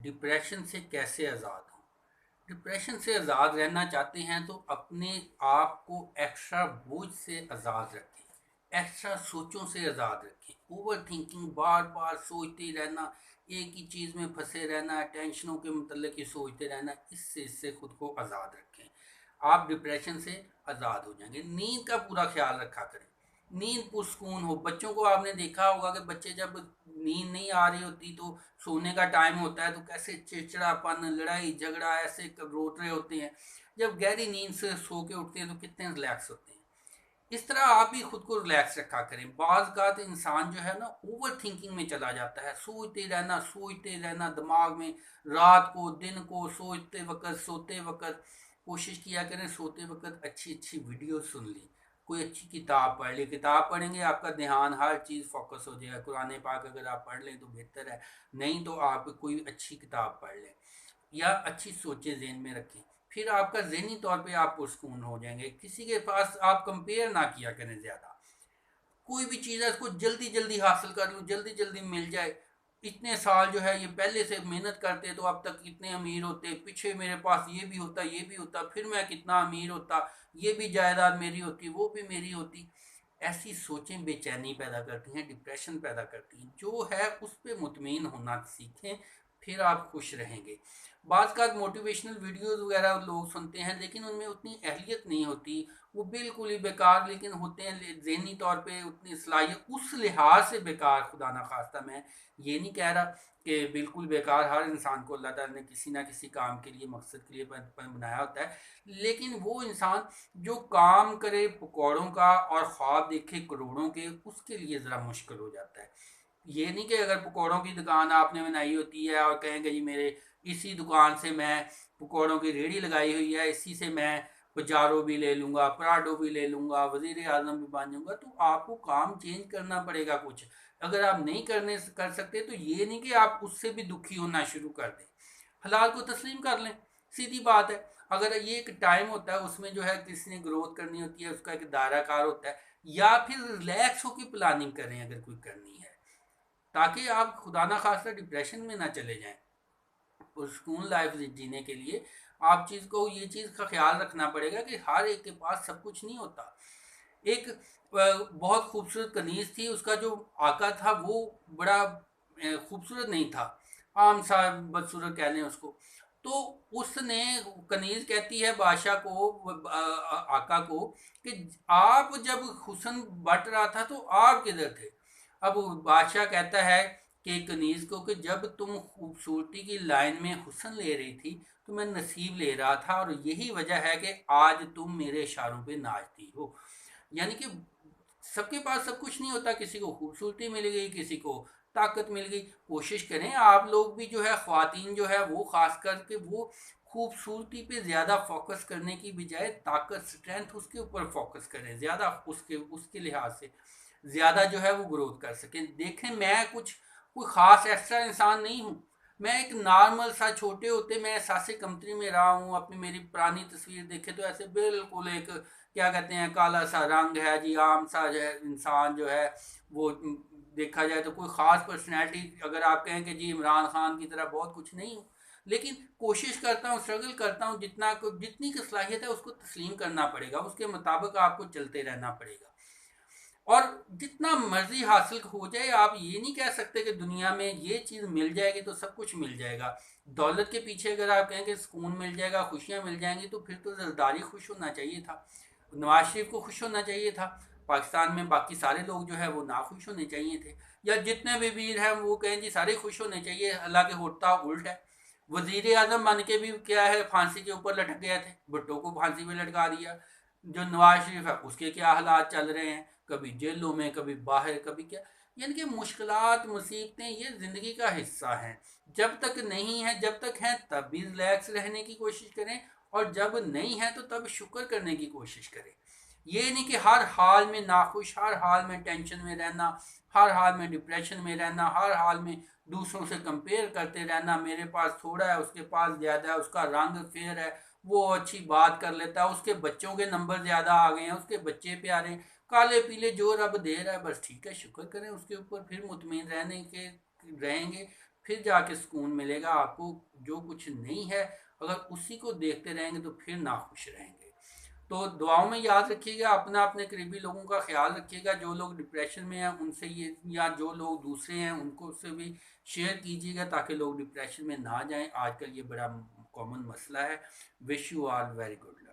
Depression से कैसे आज़ाद हों? डिप्रेशन से आज़ाद रहना चाहते हैं तो अपने आप को एक्स्ट्रा बोझ से आज़ाद रखें, एक्स्ट्रा सोचों से आज़ाद रखें। ओवर थिंकिंग, बार बार सोचते रहना, एक ही चीज़ में फंसे रहना, टेंशनों के मतलब ही सोचते रहना, इससे खुद को आज़ाद रखें। आप डिप्रेशन से आज़ाद हो जाएंगे। नींद का पूरा ख्याल रखा करें, नींद पुरस्कून हो। बच्चों को आपने देखा होगा कि बच्चे जब नींद नहीं आ रही होती तो सोने का टाइम होता है तो कैसे चिड़चिड़ापन, लड़ाई झगड़ा ऐसे रोत रहे होते हैं। जब गहरी नींद से सो के उठते हैं तो कितने रिलैक्स होते हैं। इस तरह आप भी खुद को रिलैक्स रखा करें। बाज़ का तो इंसान जो है ना ओवर थिंकिंग में चला जाता है, सोचते रहना दिमाग में, रात को दिन को, सोचते वक्त सोते वक्त। कोशिश किया करें सोते वक्त अच्छी अच्छी वीडियो सुन ली, कोई अच्छी किताब पढ़ ली। किताब पढ़ेंगे आपका ध्यान हर चीज़ फोकस हो जाएगा। कुरान पाक अगर आप पढ़ लें तो बेहतर है, नहीं तो आप कोई अच्छी किताब पढ़ लें या अच्छी सोचें ज़हन में रखें। फिर आपका ज़हनी तौर पे आप पुरस्कून हो जाएंगे। किसी के पास आप कंपेयर ना किया करें ज़्यादा। कोई भी चीज़ है इसको जल्दी जल्दी हासिल कर लूँ, जल्दी जल्दी मिल जाए। इतने साल जो है ये पहले से मेहनत करते तो अब तक कितने अमीर होते, पीछे मेरे पास ये भी होता ये भी होता, फिर मैं कितना अमीर होता, ये भी जायदाद मेरी होती वो भी मेरी होती। ऐसी सोचें बेचैनी पैदा करती हैं, डिप्रेशन पैदा करती हैं। जो है उस पर मुतमईन होना सीखें, फिर आप खुश रहेंगे। बाज़ का मोटिवेशनल वीडियोस वगैरह लोग सुनते हैं लेकिन उनमें उतनी अहलियत नहीं होती, वो बिल्कुल ही बेकार लेकिन होते हैं। ज़हनी तौर पे उतनी सलाहियत उस लिहाज से बेकार, खुदा ना खास्ता मैं ये नहीं कह रहा कि बिल्कुल बेकार। हर इंसान को अल्लाह ताला ने किसी ना किसी काम के लिए, मकसद के लिए बनाया होता है। लेकिन वो इंसान जो काम करे पकौड़ों का और ख्वाब देखे करोड़ों के, उसके लिए ज़रा मुश्किल हो जाता है। ये नहीं कि अगर पकौड़ों की दुकान आपने बनाई होती है और कहेंगे जी मेरे इसी दुकान से मैं पकौड़ों की रेहड़ी लगाई हुई है, इसी से मैं पजारो भी ले लूँगा, पराठो भी ले लूँगा, वज़ीर आज़म भी बन जाऊँगा, तो आपको काम चेंज करना पड़ेगा कुछ। अगर आप नहीं कर सकते तो ये नहीं कि आप उससे भी दुखी होना शुरू कर दें। हलाल को तस्लीम कर लें, सीधी बात है। अगर ये एक टाइम होता है उसमें जो है किसी ने ग्रोथ करनी होती है, उसका एक दायरा कार होता है, या फिर रिलैक्स होकर प्लानिंग करें अगर कोई करनी है, ताकि आप खुदा ना खास्ता डिप्रेशन में ना चले जाएं। और सुकून लाइफ जीने के लिए आप चीज़ को, ये चीज़ का ख्याल रखना पड़ेगा कि हर एक के पास सब कुछ नहीं होता। एक बहुत खूबसूरत कनीज थी, उसका जो आका था वो बड़ा खूबसूरत नहीं था, आम सा बदसूरत कह लें उसको। तो उसने, कनीज कहती है बादशाह को, आका को, कि आप जब हुस्न बट रहा था तो आप किधर थे। अब बादशाह कहता है कि कनीज को कि जब तुम खूबसूरती की लाइन में हुस्न ले रही थी तो मैं नसीब ले रहा था, और यही वजह है कि आज तुम मेरे इशारों पे नाचती हो। यानी कि सबके पास सब कुछ नहीं होता, किसी को खूबसूरती मिल गई, किसी को ताकत मिल गई। कोशिश करें आप लोग भी जो है, ख्वातीन जो है वो खास करके वो खूबसूरती पे ज़्यादा फोकस करने की बजाय ताकत, स्ट्रेंथ, उसके ऊपर फोकस करें ज़्यादा, उसके उसके लिहाज से ज़्यादा जो है वो ग्रोथ कर सकें। देखें मैं कुछ कोई ख़ास एक्स्ट्रा इंसान नहीं हूँ, मैं एक नॉर्मल सा, छोटे होते मैं सासे कंट्री में रहा हूँ। अपनी मेरी पुरानी तस्वीर देखे तो ऐसे बिल्कुल एक, क्या कहते हैं, काला सा रंग है जी, आम सा जो है इंसान जो है वो। देखा जाए तो कोई ख़ास पर्सनैलिटी अगर आप कहें कि जी इमरान खान की तरह बहुत कुछ नहीं हूँ, लेकिन कोशिश करता हूँ, स्ट्रगल करता हूँ। जितना को जितनी की सलाहियत है उसको तस्लीम करना पड़ेगा, उसके मुताबिक आपको चलते रहना पड़ेगा। और जितना मर्जी हासिल हो जाए, आप ये नहीं कह सकते कि दुनिया में ये चीज़ मिल जाएगी तो सब कुछ मिल जाएगा। दौलत के पीछे अगर आप कहें कि सुकून मिल जाएगा, खुशियाँ मिल जाएंगी, तो फिर तो जरदारी खुश होना चाहिए था, नवाज शरीफ को खुश होना चाहिए था। पाकिस्तान में बाकी सारे लोग जो है वो ना खुश होने चाहिए थे, या जितने भी वीर हैं वो कहें जी सारे खुश होने चाहिए। हालांकि होता उल्ट है। वजीर आजम बन के भी क्या है, फांसी के ऊपर लटक गए थे, भुट्टो को फांसी पे लटका दिया। जो नवाज शरीफ है उसके क्या हालात चल रहे हैं, कभी जेलों में, कभी बाहर, कभी क्या। यानी कि मुश्किलात, मुसीबतें ये ज़िंदगी का हिस्सा हैं। जब तक नहीं है, जब तक हैं तब भी रिलैक्स रहने की कोशिश करें, और जब नहीं है तो तब शुक्र करने की कोशिश करें। ये नहीं कि हर हाल में नाखुश, हर हाल में टेंशन में रहना, हर हाल में डिप्रेशन में रहना, हर हाल में दूसरों से कंपेयर करते रहना। मेरे पास थोड़ा है, उसके पास ज़्यादा है, उसका रंग फेयर है, वो अच्छी बात कर लेता है, उसके बच्चों के नंबर ज़्यादा आ गए हैं, उसके बच्चे प्यारे हैं। काले पीले जो रब दे रहा है बस ठीक है, शुक्र करें उसके ऊपर, फिर मुतमईन रहने के रहेंगे। फिर जाके सुकून मिलेगा आपको। जो कुछ नहीं है, अगर उसी को देखते रहेंगे तो फिर नाखुश रहेंगे। तो दुआओं में याद रखिएगा, अपना अपने करीबी लोगों का ख्याल रखिएगा, जो लोग डिप्रेशन में हैं उनसे ये, या जो लोग दूसरे हैं उनको उससे भी शेयर कीजिएगा ताकि लोग डिप्रेशन में ना जाएं। आजकल ये बड़ा कॉमन मसला है। Wish you all very good luck.